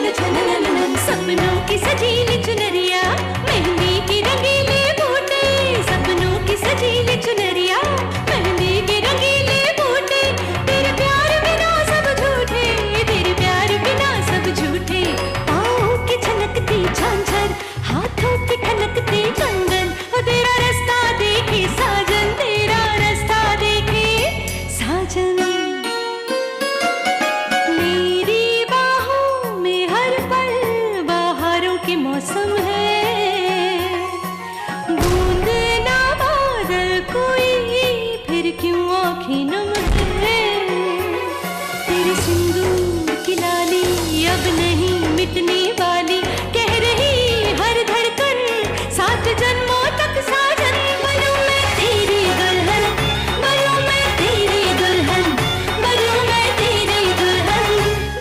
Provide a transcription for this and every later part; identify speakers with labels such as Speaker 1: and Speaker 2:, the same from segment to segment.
Speaker 1: छन छन नन, सपनों की सजीली चुनरिया, मेहंदी की रंगीले बूटे, सपनों की सजीली चुनरिया, मेहंदी की रंगीले बूटे, तेरे प्यार बिना सब झूठे, तेरे प्यार बिना सब झूठे, पाँव की छनकती झांझर, हाथों की ठनकती कंगन, वो तेरा रास्ता देखे साजन, तेरा रास्ता देखे साजन। मेरी बाहों में हर पल बहारों के मौसम है, बूंद ना बादल कोई फिर क्यों आँखें नम है, तेरे सिंदूर की लाली अब नहीं मिटने वाली, कह रही हर धड़कन सात जन्मों तक साजन। बनूं मैं तेरी दुल्हन, बनूं मैं तेरी दुल्हन, बनूं मैं तेरी दुल्हन,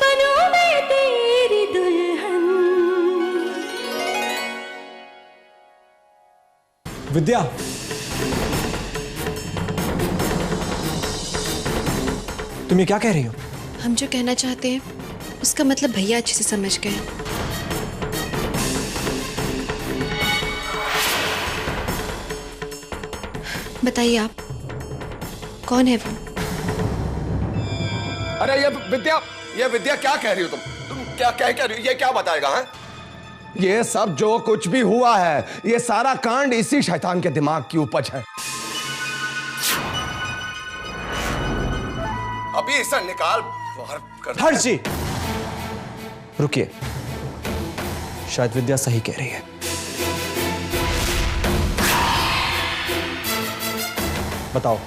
Speaker 1: बनूं मैं तेरी दुल्हन।
Speaker 2: विद्या, तुम ये क्या कह रही हो?
Speaker 3: हम जो कहना चाहते हैं उसका मतलब भैया अच्छे से समझ गए। बताइए आप, कौन है वो?
Speaker 4: अरे ये विद्या क्या कह रही हो तुम क्या कह रही हो? ये क्या बताएगा? है ये सब जो कुछ भी हुआ है, ये सारा कांड इसी शैतान के दिमाग की उपज है। अभी इसे निकाल बाहर कर।
Speaker 2: हर्ष जी, रुकिए, शायद विद्या सही कह रही है। बताओ,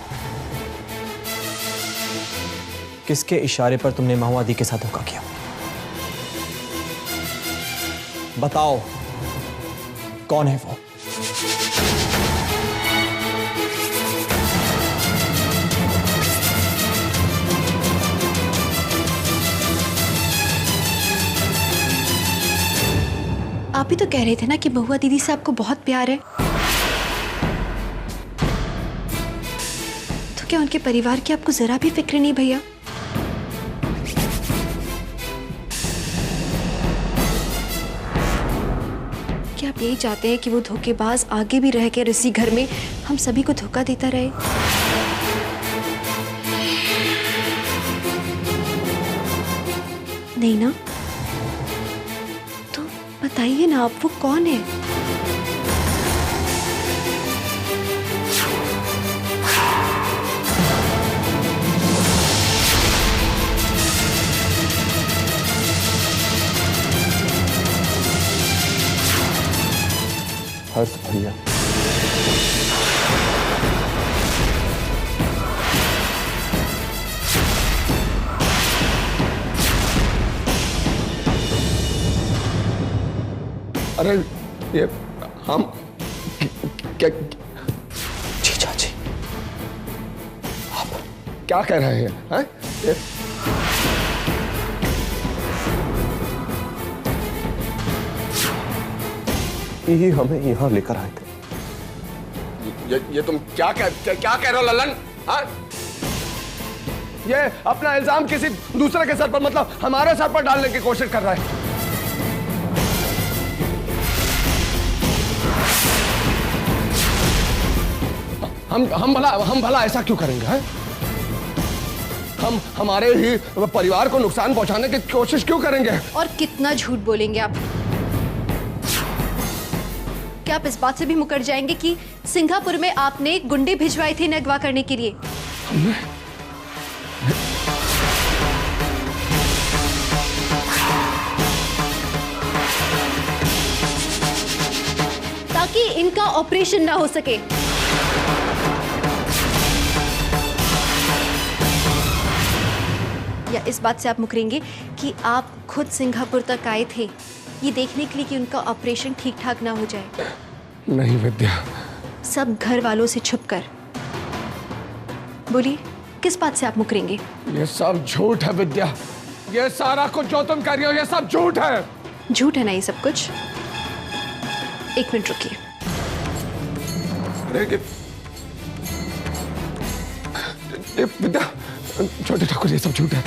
Speaker 2: किसके इशारे पर तुमने माओवादी के साथ धोखा किया? बताओ, कौन है वो?
Speaker 3: आप ही तो कह रहे थे ना कि बहुआ दीदी से आपको बहुत प्यार है, तो क्या उनके परिवार की आपको जरा भी फिक्र नहीं भैया? क्या आप यही चाहते हैं कि वो धोखेबाज आगे भी रह कर इसी घर में हम सभी को धोखा देता रहे? नहीं ना? बताइए ना, आप वो कौन है?
Speaker 2: हर्ष भैया।
Speaker 4: अरे ये हम क्या
Speaker 2: जी चाची, आप
Speaker 4: क्या कह रहे हैं?
Speaker 2: ये हमें यहाँ लेकर आए थे।
Speaker 4: ये तुम क्या कह रहे हो ललन? हाँ? ये अपना इल्जाम किसी दूसरे के सर पर, मतलब हमारे सर पर डालने की कोशिश कर रहा है। हम भला ऐसा क्यों करेंगे? है? हम हमारे ही परिवार को नुकसान पहुंचाने की कोशिश क्यों करेंगे?
Speaker 3: और कितना झूठ बोलेंगे आप? क्या आप इस बात से भी मुकर जाएंगे कि सिंगापुर में आपने गुंडे भिजवाए थे इन्हें अगवा करने के लिए? ताकि इनका ऑपरेशन ना हो सके। या इस बात से आप मुकरेंगे कि आप खुद सिंगापुर तक आए थे ये देखने के लिए कि उनका ऑपरेशन ठीक ठाक ना हो जाए?
Speaker 4: नहीं विद्या,
Speaker 3: सब घर वालों से छुपकर। बोलिए, किस बात से आप मुकरेंगे?
Speaker 4: ये सब झूठ है विद्या, ये सारा कुछ जो तुम कर रही हो ये सब झूठ है।
Speaker 3: झूठ है ना ये सब कुछ? एक मिनट रुकिए।
Speaker 4: विद्या, छोटे ठाकुर ये सब झूठ है।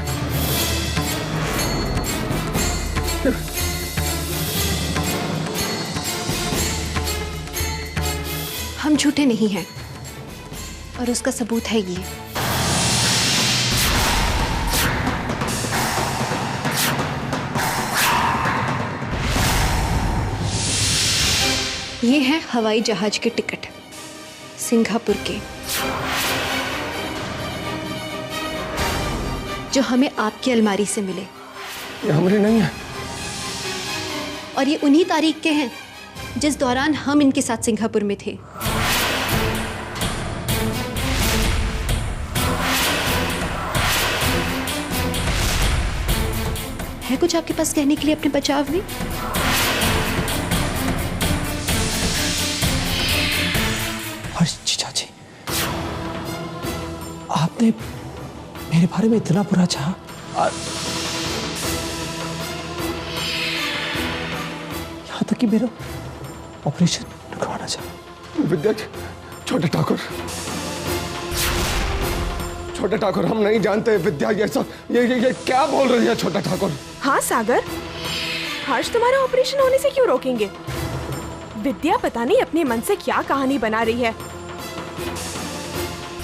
Speaker 3: झूठे नहीं हैं और उसका सबूत है ये। ये है हवाई जहाज के टिकट सिंगापुर के, जो हमें आपकी अलमारी से मिले।
Speaker 4: ये हमारे नहीं है।
Speaker 3: और ये उन्हीं तारीख के हैं जिस दौरान हम इनके साथ सिंगापुर में थे। है कुछ आपके पास कहने के लिए अपने बचाव में?
Speaker 2: हर्ष जीजा जी, आपने मेरे बारे में इतना बुरा चाहा, यहां तक कि मेरा ऑपरेशन करवाना चाहा।
Speaker 4: विद्या, छोटे ठाकुर, छोटे ठाकुर, हम नहीं जानते विद्या ये सब ये क्या बोल रही है छोटा ठाकुर।
Speaker 5: हाँ सागर, हर्ष तुम्हारा ऑपरेशन होने से क्यों रोकेंगे? विद्या पता नहीं अपने मन से क्या कहानी बना रही है।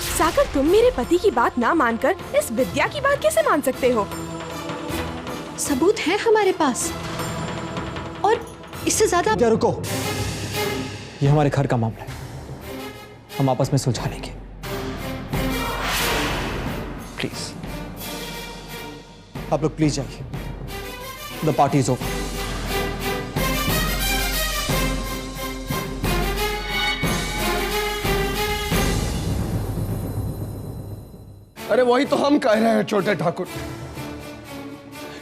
Speaker 5: सागर, तुम मेरे पति की बात ना मानकर इस विद्या की बात कैसे मान सकते हो?
Speaker 3: सबूत है हमारे पास, और इससे ज्यादा।
Speaker 2: विद्या रुको, ये हमारे घर का मामला है, हम आपस में सुलझा लेंगे। प्लीज आप लोग प्लीज जाइए, द पार्टी इज ओवर।
Speaker 4: अरे वही तो हम कह रहे हैं छोटे ठाकुर,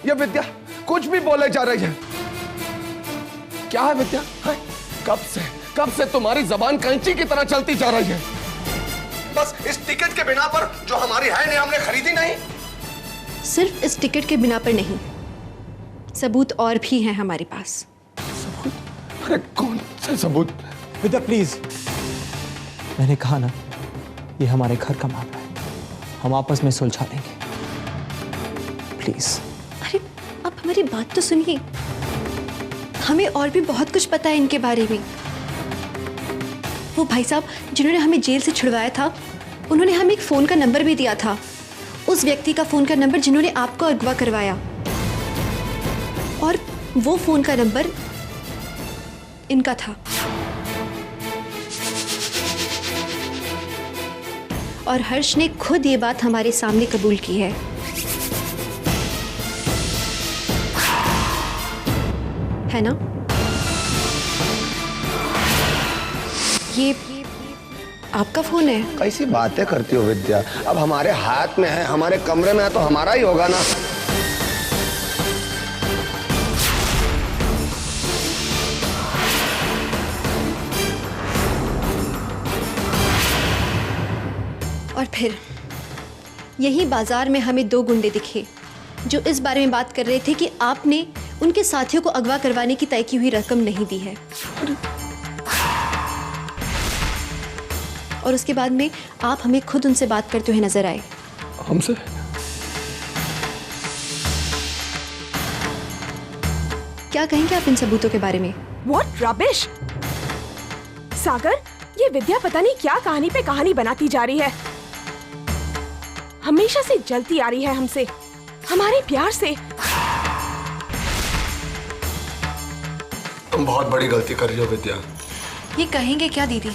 Speaker 4: ये विद्या कुछ भी बोले जा रही है। क्या है विद्या? है? कब से तुम्हारी जबान कैंची की तरह चलती जा रही है? बस इस टिकट के बिना पर जो हमारी है नहीं, हमने खरीदी नहीं।
Speaker 3: सिर्फ इस टिकट के बिना पर नहीं, सबूत और भी हैं हमारे पास।
Speaker 4: सबूत? अरे कौन से सबूत?
Speaker 2: विद्या प्लीज, मैंने कहा ना, ये हमारे घर का मामला है, हम आपस में सुलझा लेंगे। प्लीज।
Speaker 3: अरे आप हमारी बात तो सुनिए, हमें और भी बहुत कुछ पता है इनके बारे में। वो भाई साहब जिन्होंने हमें जेल से छुड़वाया था, उन्होंने हमें एक फोन का नंबर भी दिया था, उस व्यक्ति का फोन का नंबर जिन्होंने आपको अगवा करवाया, और वो फोन का नंबर इनका था। और हर्ष ने खुद ये बात हमारे सामने कबूल की है। है ना? ये आपका फोन है?
Speaker 4: कैसी बातें करती हो विद्या? अब हमारे हाथ में है, हमारे कमरे में है, तो हमारा ही होगा ना।
Speaker 3: और फिर यही बाजार में हमें दो गुंडे दिखे जो इस बारे में बात कर रहे थे कि आपने उनके साथियों को अगवा करवाने की तय की हुई रकम नहीं दी है। और उसके बाद में आप हमें खुद उनसे बात करते हुए नजर आए।
Speaker 4: हमसे?
Speaker 3: क्या कहेंगे आप इन सबूतों के बारे में?
Speaker 5: What rubbish! सागर, ये विद्या पता नहीं क्या कहानी पे कहानी बनाती जा रही है। हमेशा से जलती आ रही है हमसे, हमारे प्यार से।
Speaker 4: तुम बहुत बड़ी गलती कर रही हो विद्या।
Speaker 3: ये कहेंगे क्या दीदी?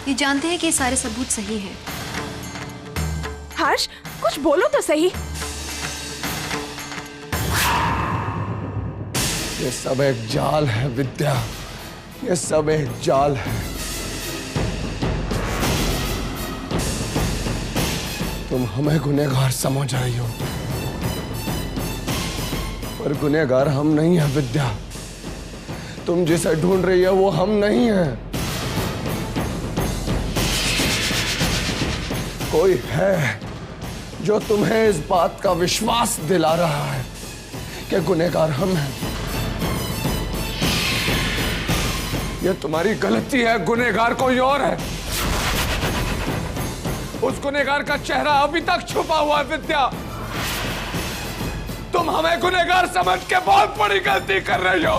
Speaker 3: ये जानते हैं कि ये सारे सबूत सही हैं।
Speaker 5: हर्ष, कुछ बोलो तो सही।
Speaker 4: ये सब एक जाल है विद्या, ये सब एक जाल है। तुम हमें गुनहगार समझ रही हो, पर गुनहगार हम नहीं हैं विद्या। तुम जिसे ढूंढ रही है वो हम नहीं हैं। कोई है जो तुम्हें इस बात का विश्वास दिला रहा है कि गुनहगार हम हैं। ये तुम्हारी गलती है, गुनहगार कोई और है। उस गुनहगार का चेहरा अभी तक छुपा हुआ है विद्या। तुम हमें गुनहगार समझ के बहुत बड़ी गलती कर रही हो।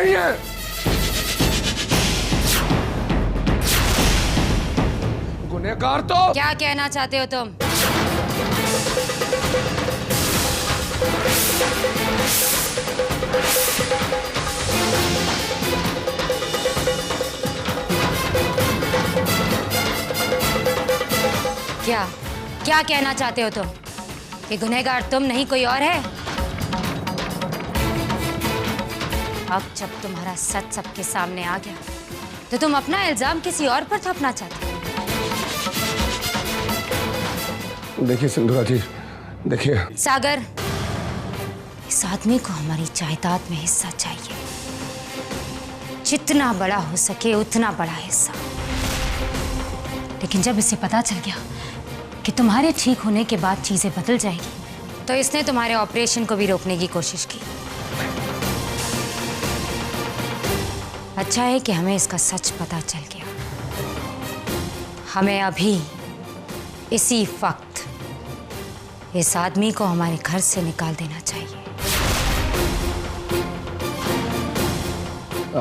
Speaker 4: नहीं है। गुनहगार तो
Speaker 6: क्या कहना चाहते हो तुम? क्या क्या कहना चाहते हो तुम कि गुनहगार तुम नहीं कोई और है? अब जब तुम्हारा सच सबके सामने आ गया तो तुम अपना इल्जाम किसी और पर थोपना चाहते हो।
Speaker 4: देखिए सिंधुरा जी, देखिए
Speaker 6: सागर, इस आदमी को हमारी जायदाद में हिस्सा चाहिए, जितना बड़ा हो सके उतना बड़ा हिस्सा। लेकिन जब इसे पता चल गया कि तुम्हारे ठीक होने के बाद चीजें बदल जाएगी तो इसने तुम्हारे ऑपरेशन को भी रोकने की कोशिश की। अच्छा है कि हमें इसका सच पता चल गया। हमें अभी इसी वक्त इस आदमी को हमारे घर से निकाल देना चाहिए।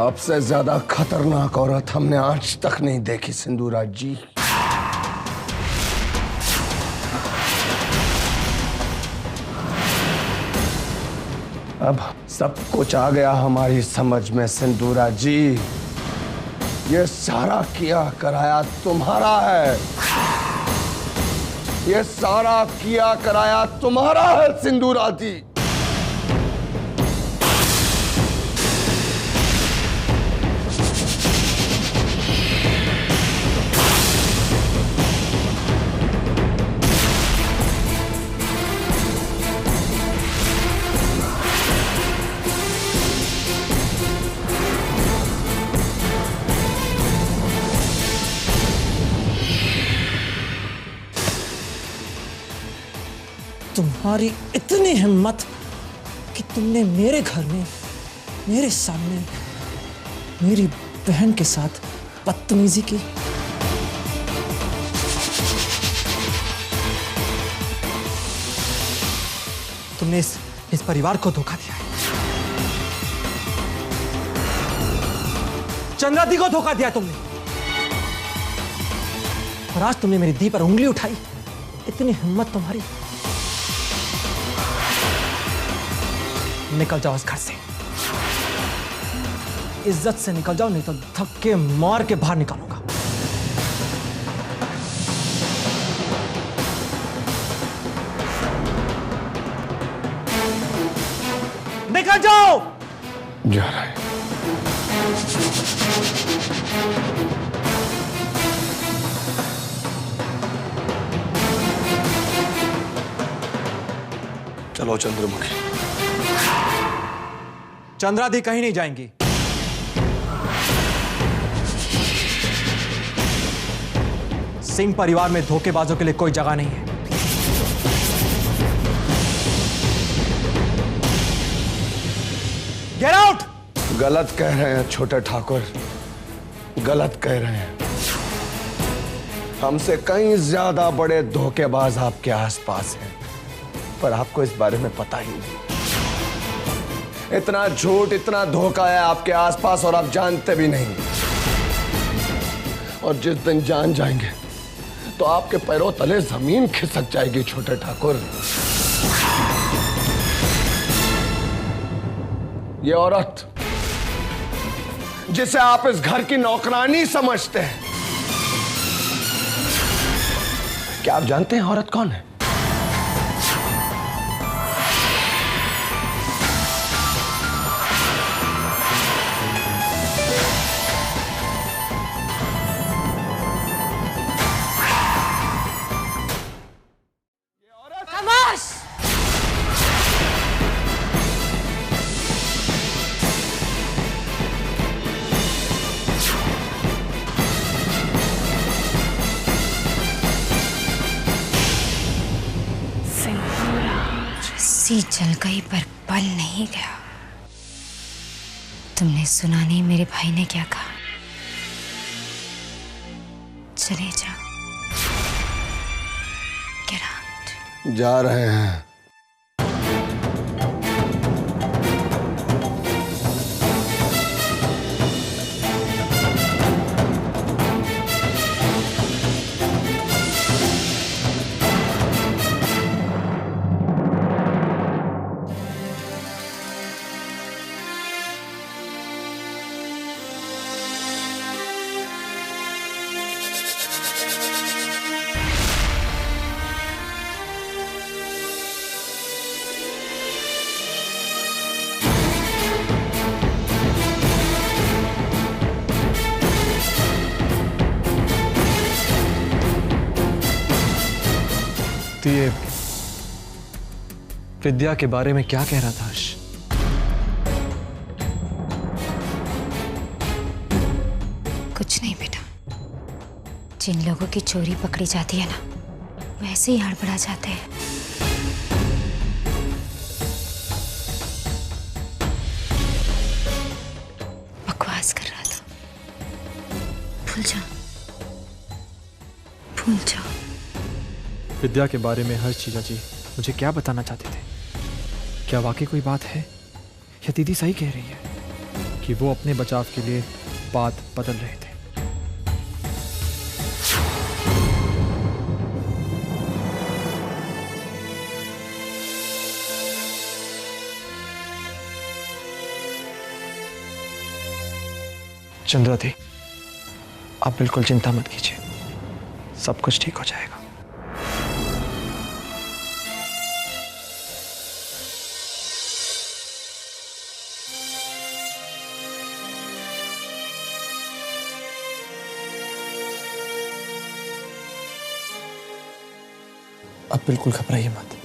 Speaker 4: आपसे ज्यादा खतरनाक औरत हमने आज तक नहीं देखी सिंधुरा जी। अब सब कुछ आ गया हमारी समझ में सिंधुरा जी। ये सारा किया कराया तुम्हारा है, ये सारा किया कराया तुम्हारा है सिंधुरा जी।
Speaker 2: तुम्हारी इतनी हिम्मत कि तुमने मेरे घर में मेरे सामने मेरी बहन के साथ बदतमीजी की। तुमने इस परिवार को धोखा दिया है, चंद्रा दी को धोखा दिया तुमने, और आज तुमने मेरी दी पर उंगली उठाई। इतनी हिम्मत तुम्हारी। निकल जाओ इस घर से, इज्जत से निकल जाओ, नहीं तो धक्के मार के बाहर निकालूंगा। निकल जाओ।
Speaker 4: जा रहा है। चलो चंद्रमुखी।
Speaker 2: चंद्रा दी कहीं नहीं जाएंगी। सिंह परिवार में धोखेबाजों के लिए कोई जगह नहीं है। Get out.
Speaker 4: गलत कह रहे हैं छोटे ठाकुर, गलत कह रहे हैं। हमसे कई ज्यादा बड़े धोखेबाज आपके आसपास हैं, पर आपको इस बारे में पता ही नहीं। इतना झूठ, इतना धोखा है आपके आसपास और आप जानते भी नहीं। और जिस दिन जान जाएंगे तो आपके पैरों तले जमीन खिसक जाएगी छोटे ठाकुर। ये औरत जिसे आप इस घर की नौकरानी समझते हैं, क्या आप जानते हैं औरत कौन है?
Speaker 6: रस्सी जल गई पर बल नहीं गया। तुमने सुना नहीं मेरे भाई ने क्या कहा? चले जाओ। Get out।
Speaker 4: जा रहे हैं।
Speaker 2: तो ये विद्या के बारे में क्या कह रहा था हर्ष?
Speaker 6: कुछ नहीं बेटा, जिन लोगों की चोरी पकड़ी जाती है ना, वैसे ही हड़बड़ा जाते हैं। बकवास कर रहा था। भूल जाओ, भूल जाओ।
Speaker 2: विद्या के बारे में हर्ष जीजा जी मुझे क्या बताना चाहते थे? क्या वाकई कोई बात है या दीदी सही कह रही है कि वो अपने बचाव के लिए बात बदल रहे थे? चंद्रा दी, आप बिल्कुल चिंता मत कीजिए, सब कुछ ठीक हो जाएगा। अब बिल्कुल घबराइए मत,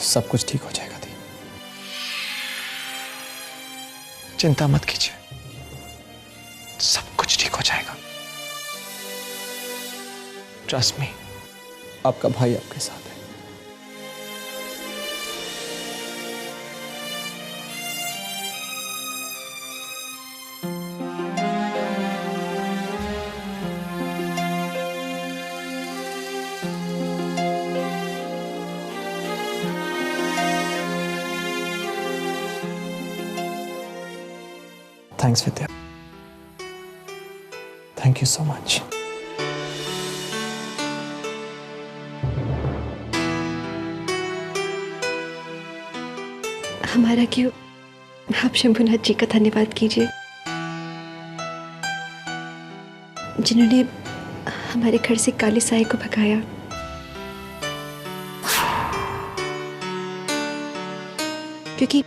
Speaker 2: सब कुछ ठीक हो जाएगा दी। चिंता मत कीजिए, सब कुछ ठीक हो जाएगा। ट्रस्ट मी, आपका भाई आपके साथ है। Thanks Vidya, thank you so much.
Speaker 3: हमारा क्यों, आप शंभुनाथ जी का धन्यवाद कीजिए, जिन्होंने हमारे घर से काली साई को भगाया। क्योंकि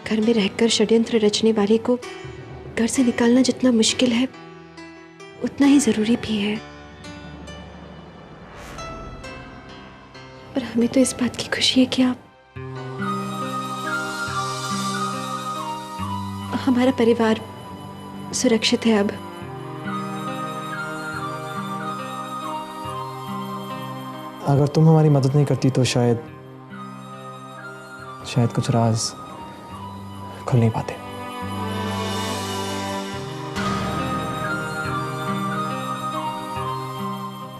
Speaker 3: घर में रहकर षड्यंत्र रचने वाले को घर से निकालना जितना मुश्किल है, उतना ही जरूरी भी है। और हमें तो इस बात की खुशी है कि आप, हमारा परिवार सुरक्षित है अब।
Speaker 2: अगर तुम हमारी मदद नहीं करती तो शायद कुछ राज खुल नहीं पाते।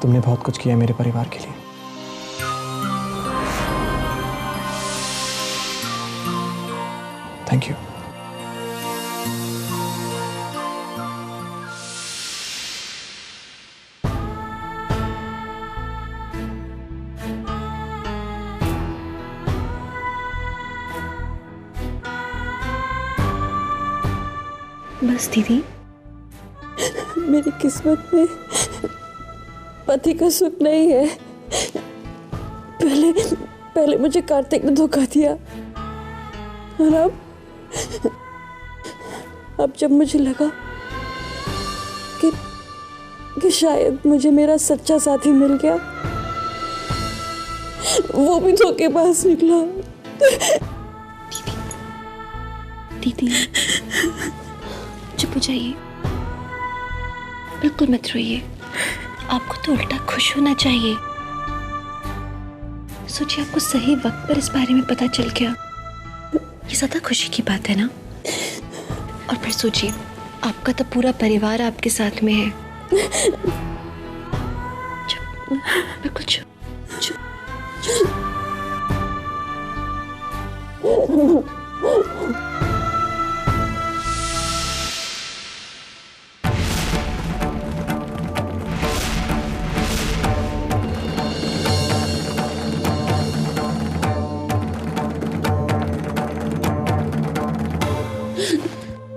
Speaker 2: तुमने बहुत कुछ किया मेरे परिवार के लिए। Thank you.
Speaker 3: बस दीदी,
Speaker 7: मेरी किस्मत में पति का सुख नहीं है। पहले मुझे कार्तिक ने धोखा दिया, और अब जब मुझे लगा कि शायद मुझे मेरा सच्चा साथी मिल गया, वो भी धोखेबाज निकला।
Speaker 3: दीदी चुप हो जाइए, बिल्कुल मत रोइए। आपको तो उल्टा खुश होना चाहिए। सोचिए, आपको सही वक्त पर इस बारे में पता चल गया, ये ज्यादा खुशी की बात है ना। और फिर सोचिए, आपका तो पूरा परिवार आपके साथ में है। चुप, बिल्कुल चुप चुप चुप।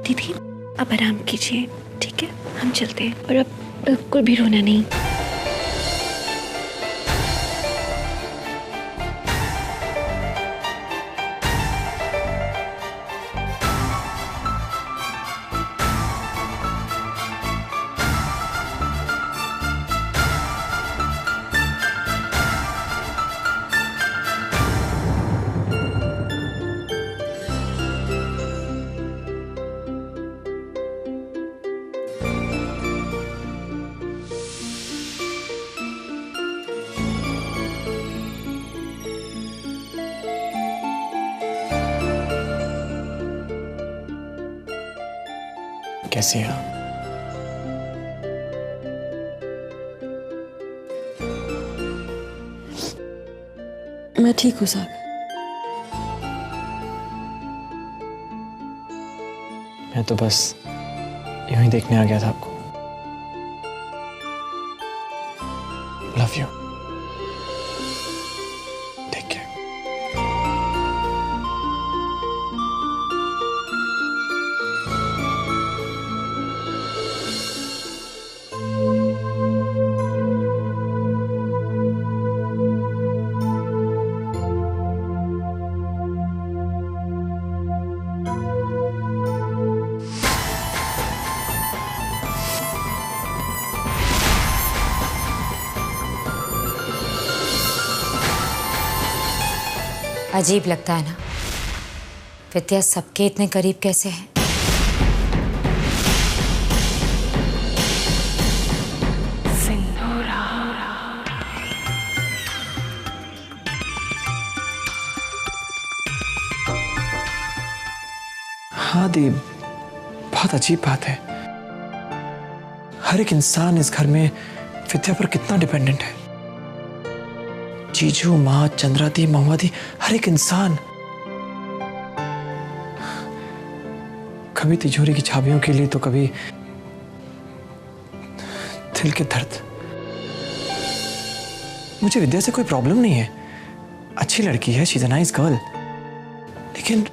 Speaker 3: दीदी अब आराम कीजिए, ठीक है? हम चलते हैं, और अब बिल्कुल भी रोना नहीं।
Speaker 2: कैसी हैं आप?
Speaker 7: मैं ठीक हूँ सागर।
Speaker 2: मैं तो बस यूं ही देखने आ गया था आपको। Love you. Take care.
Speaker 6: अजीब लगता है ना, विद्या सबके इतने करीब कैसे है?
Speaker 2: हाँ दी, बहुत अजीब बात है। हर एक इंसान इस घर में विद्या पर कितना डिपेंडेंट है। जीजू, माँ, चंद्रा दी, महुआ दी, हर एक इंसान। कभी तिजोरी की चाबियों के लिए तो कभी दिल के दर्द। मुझे विद्या से कोई प्रॉब्लम नहीं है, अच्छी लड़की है, she is a nice girl, लेकिन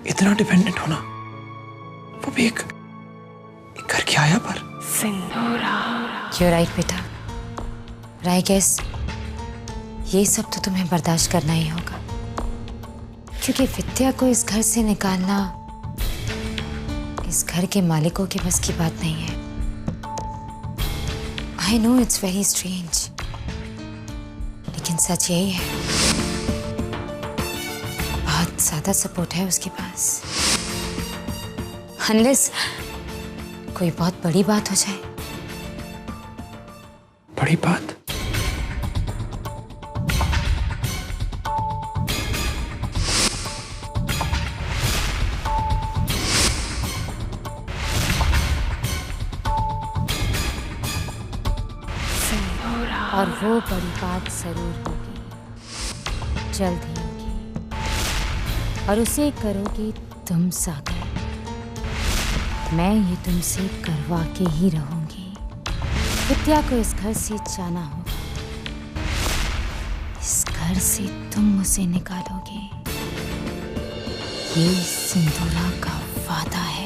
Speaker 2: इतना डिपेंडेंट होना, वो भी एक घर की आया पर।
Speaker 6: You're right बेटा, I guess ये सब तो तुम्हें बर्दाश्त करना ही होगा, क्योंकि विद्या को इस घर से निकालना इस घर के मालिकों के बस की बात नहीं है। I know it's very strange, लेकिन सच यही है, बहुत ज्यादा सपोर्ट है उसके पास। Unless कोई बहुत बड़ी बात हो जाए।
Speaker 2: बड़ी बात?
Speaker 6: और वो बड़ी बात जरूर होगी, जल्द ही होगी, और उसे करोगी तुम सागर। मैं ये तुमसे करवा के ही रहूंगी। विद्या को इस घर से जाना होगा, इस घर से तुम उसे निकालोगे। ये सिंदूरा का वादा है।